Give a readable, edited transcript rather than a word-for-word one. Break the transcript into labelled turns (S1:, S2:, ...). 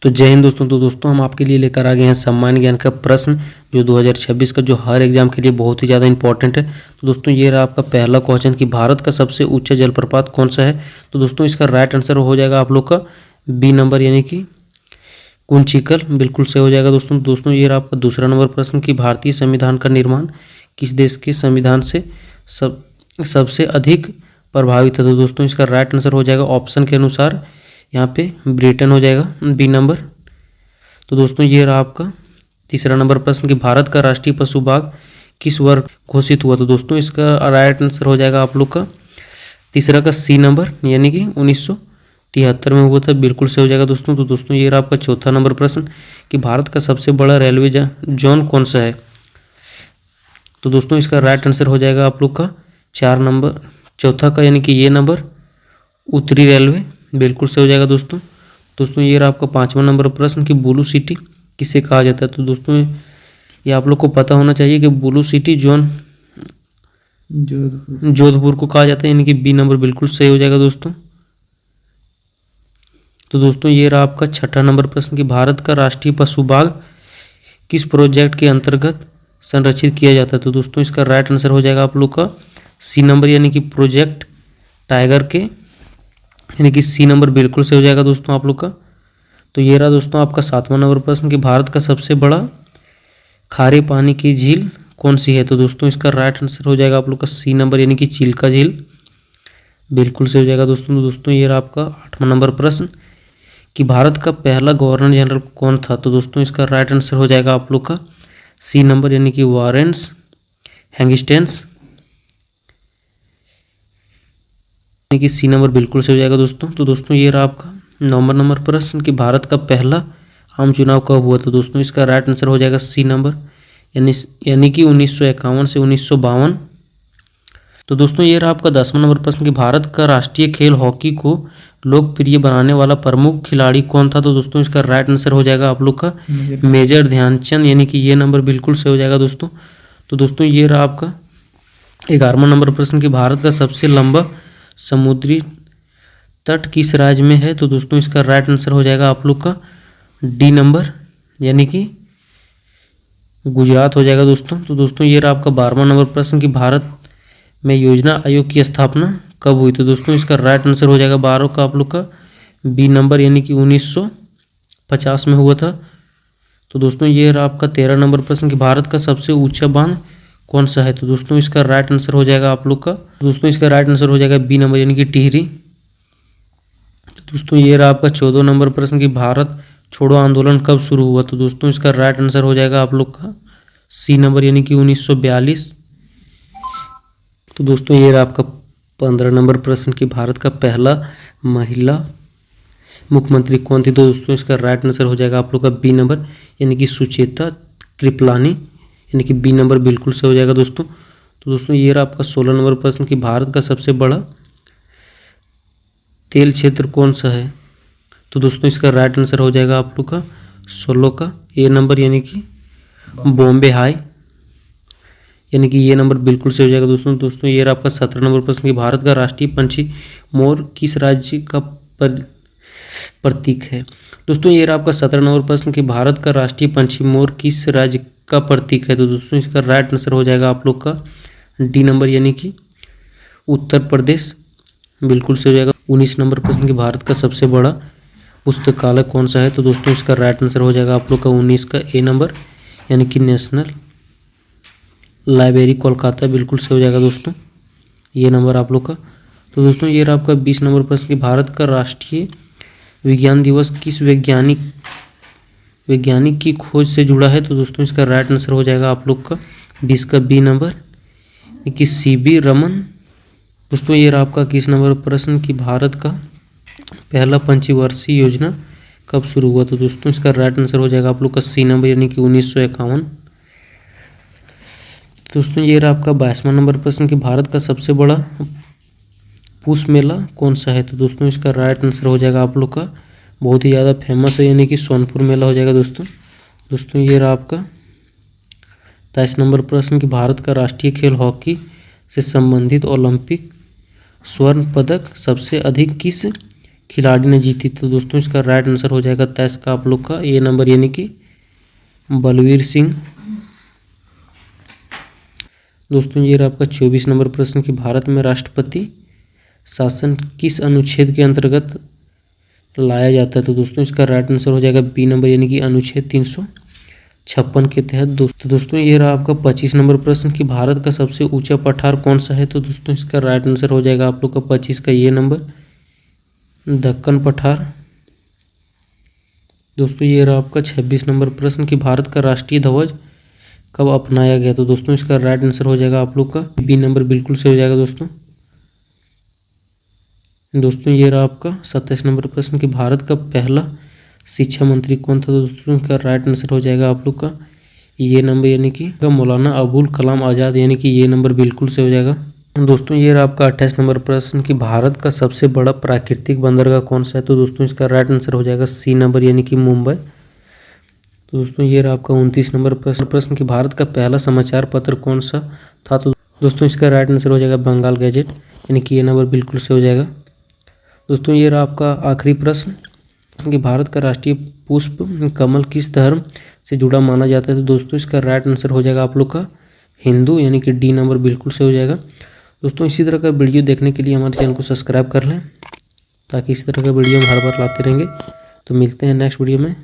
S1: तो जय हिंद दोस्तों। तो दोस्तों हम आपके लिए लेकर आ गए हैं सामान्य ज्ञान का प्रश्न जो 2026 का जो हर एग्जाम के लिए बहुत ही ज़्यादा इंपॉर्टेंट है। तो दोस्तों ये रहा आपका पहला क्वेश्चन कि भारत का सबसे ऊंचा जलप्रपात कौन सा है। तो दोस्तों इसका राइट आंसर हो जाएगा आप लोग का बी नंबर यानी कि कुंचिकल, बिल्कुल सही हो जाएगा दोस्तों। दोस्तों ये रहा आपका दूसरा नंबर प्रश्न कि भारतीय संविधान का निर्माण किस देश के संविधान से सबसे अधिक प्रभावित है। तो दोस्तों इसका राइट आंसर हो जाएगा ऑप्शन के अनुसार यहाँ पे ब्रिटेन हो जाएगा बी नंबर। तो दोस्तों ये रहा आपका तीसरा नंबर प्रश्न कि भारत का राष्ट्रीय पशु बाघ किस वर्ष घोषित हुआ। तो दोस्तों इसका राइट आंसर हो जाएगा आप लोग का तीसरा का सी नंबर यानी कि 1973 में हुआ था, बिल्कुल सही हो जाएगा दोस्तों। तो दोस्तों ये रहा आपका चौथा नंबर प्रश्न कि भारत का सबसे बड़ा रेलवे जोन कौन सा है। तो दोस्तों इसका राइट आंसर हो जाएगा आप लोग का चौथा का यानी कि ये नंबर उत्तरी रेलवे, बिल्कुल सही हो जाएगा दोस्तों। दोस्तों ये रहा आपका पांचवा नंबर प्रश्न कि ब्लू सिटी किसे कहा जाता है। तो दोस्तों ये आप लोग को पता होना चाहिए कि ब्लू सिटी जोन जोधपुर को कहा जाता है यानी कि बी नंबर, बिल्कुल सही हो जाएगा दोस्तों। तो दोस्तों ये रहा आपका छठा नंबर प्रश्न कि भारत का राष्ट्रीय पशु बाघ किस प्रोजेक्ट के अंतर्गत संरक्षित किया जाता है। तो दोस्तों इसका राइट आंसर हो जाएगा आप लोग का सी नंबर यानी कि प्रोजेक्ट टाइगर के यानी कि सी नंबर, बिल्कुल सही हो जाएगा दोस्तों आप लोग का। तो ये रहा दोस्तों आपका सातवां नंबर प्रश्न कि भारत का सबसे बड़ा खारे पानी की झील कौन सी है। तो दोस्तों इसका राइट आंसर हो जाएगा आप लोग का सी नंबर यानी कि चिल्का झील, बिल्कुल सही हो जाएगा दोस्तों। तो दोस्तों ये रहा आपका आठवां नंबर प्रश्न कि भारत का पहला गवर्नर जनरल कौन था। तो दोस्तों इसका राइट आंसर हो जाएगा आप लोग का सी नंबर यानी कि वॉरेंस हैंगिस्टेंस यानी कि सी नंबर, बिल्कुल सही हो जाएगा दोस्तों। तो दोस्तों ये रहा आपका नवंबर नंबर प्रश्न कि भारत का पहला आम चुनाव कब हुआ। तो दोस्तों इसका राइट आंसर हो जाएगा सी नंबर यानी कि 1951 से 1952। तो दोस्तों ये रहा आपका 10वां नंबर प्रश्न कि भारत का राष्ट्रीय खेल हॉकी को लोकप्रिय बनाने वाला प्रमुख खिलाड़ी कौन था। तो दोस्तों इसका राइट आंसर हो जाएगा आप लोग का मेजर ध्यानचंद यानी कि ये नंबर, बिल्कुल सही हो जाएगा दोस्तों। तो दोस्तों ये रहा आपका 11वां नंबर प्रश्न कि भारत का सबसे लंबा समुद्री तट किस राज्य में है। तो दोस्तों इसका राइट आंसर हो जाएगा आप लोग का डी नंबर यानी कि गुजरात हो जाएगा दोस्तों। तो दोस्तों ये रहा आपका 12वां नंबर प्रश्न कि भारत में योजना आयोग की स्थापना कब हुई। तो दोस्तों इसका राइट आंसर हो जाएगा 12 का आप लोग का बी नंबर यानी कि 1950 में हुआ था। तो दोस्तों ये रहा आपका 13 नंबर प्रश्न कि भारत का सबसे ऊंचा बांध कौन सा है। तो दोस्तों इसका राइट आंसर हो जाएगा आप लोग का दोस्तों इसका राइट आंसर हो जाएगा बी नंबर यानी कि टिहरी। तो दोस्तों ये रहा आपका 14 नंबर प्रश्न कि भारत छोड़ो आंदोलन कब शुरू हुआ। तो दोस्तों इसका राइट आंसर हो जाएगा आप लोग का सी नंबर यानी कि 1942। तो दोस्तों ये रहा आपका 15 नंबर प्रश्न कि भारत का पहला महिला मुख्यमंत्री कौन थी। तो दोस्तों इसका राइट आंसर हो जाएगा आप लोग का बी नंबर यानी कि सुचेता कृपलानी यानी कि बी नंबर, बिल्कुल सही हो जाएगा दोस्तों। तो दोस्तों ये रहा आपका 16 नंबर प्रश्न कि भारत का सबसे बड़ा तेल क्षेत्र कौन सा है। तो दोस्तों इसका राइट आंसर हो जाएगा आप लोग का 16 का ए नंबर यानी कि बॉम्बे हाई यानी कि ये नंबर, बिल्कुल सही हो जाएगा दोस्तों। दोस्तों ये रहा आपका 17 नंबर प्रश्न कि भारत का राष्ट्रीय पंछी मोर किस राज्य का प्रतीक है। दोस्तों ये रहा आपका 17 नंबर प्रश्न कि भारत का राष्ट्रीय पंछी मोर किस राज्य का प्रतीक है। तो दोस्तों इसका राइट आंसर हो जाएगा आप लोग का डी नंबर यानी कि उत्तर प्रदेश, बिल्कुल सही हो जाएगा। 19 नंबर प्रश्न कि भारत का सबसे बड़ा पुस्तकालय कौन सा है। तो दोस्तों इसका राइट आंसर हो जाएगा आप लोग का 19 का ए नंबर यानी कि नेशनल लाइब्रेरी कोलकाता, बिल्कुल सही हो जाएगा दोस्तों ये नंबर आप लोग का। तो दोस्तों ये रहा आपका 20 नंबर प्रश्न कि भारत का राष्ट्रीय विज्ञान दिवस किस वैज्ञानिक की खोज से जुड़ा है। तो दोस्तों इसका राइट आंसर हो जाएगा आप लोग का 20 का बी नंबर कि सी.वी. रमन। दोस्तों ये रहा आपका 21 नंबर प्रश्न कि भारत का पहला पंचवर्षीय योजना कब शुरू हुआ। तो दोस्तों इसका राइट आंसर हो जाएगा आप लोग का सी नंबर यानी कि 1951। दोस्तों ये रहा आपका 22वां नंबर प्रश्न कि भारत का सबसे बड़ा पुष्प मेला कौन सा है। तो दोस्तों इसका राइट आंसर हो जाएगा आप लोग का बहुत ही ज़्यादा फेमस है यानी कि सोनपुर मेला हो जाएगा दोस्तों ये रहा आपका 23 नंबर प्रश्न कि भारत का राष्ट्रीय खेल हॉकी से संबंधित ओलंपिक स्वर्ण पदक सबसे अधिक किस खिलाड़ी ने जीती। तो दोस्तों इसका राइट आंसर हो जाएगा तैश का आप लोग का ए नंबर, यानी कि बलवीर सिंह। दोस्तों ये रहा आपका 24 नंबर प्रश्न कि भारत में राष्ट्रपति शासन किस अनुच्छेद के अंतर्गत लाया जाता है। तो दोस्तों इसका राइट आंसर हो जाएगा बी नंबर, यानी कि अनुच्छेद 356 के तहत। दोस्तों ये रहा आपका 25 नंबर प्रश्न कि भारत का सबसे ऊंचा पठार कौन सा है। तो दोस्तों इसका राइट आंसर हो जाएगा आप लोग का 25 का ये नंबर, दक्कन पठार। दोस्तों ये रहा आपका 26 नंबर प्रश्न कि भारत का राष्ट्रीय ध्वज कब अपनाया गया। तो दोस्तों इसका राइट आंसर हो जाएगा आप लोग का बी नंबर, बिल्कुल से हो जाएगा दोस्तों। दोस्तों ये रहा आपका 27 नंबर प्रश्न कि भारत का पहला शिक्षा मंत्री कौन था। तो दोस्तों इसका राइट आंसर हो जाएगा आप लोग का ये नंबर, यानी कि मौलाना अबुल कलाम आज़ाद, यानी कि ये नंबर बिल्कुल से हो जाएगा। दोस्तों ये रहा आपका 28 नंबर प्रश्न कि भारत का सबसे बड़ा प्राकृतिक बंदरगाह कौन सा है। तो दोस्तों इसका राइट आंसर हो जाएगा सी नंबर, यानी कि मुंबई। तो दोस्तों ये रहा आपका 29 नंबर प्रश्न कि भारत का पहला समाचार पत्र कौन सा था। तो दोस्तों इसका राइट आंसर हो जाएगा बंगाल गैजेट, यानी कि ये नंबर बिल्कुल से हो जाएगा। दोस्तों ये रहा आपका आखिरी प्रश्न कि भारत का राष्ट्रीय पुष्प कमल किस धर्म से जुड़ा माना जाता है। तो दोस्तों इसका राइट आंसर हो जाएगा आप लोग का हिंदू, यानी कि डी नंबर बिल्कुल से हो जाएगा। दोस्तों इसी तरह का वीडियो देखने के लिए हमारे चैनल को सब्सक्राइब कर लें, ताकि इसी तरह का वीडियो हम हर बार लाते रहेंगे। तो मिलते हैं नेक्स्ट वीडियो में।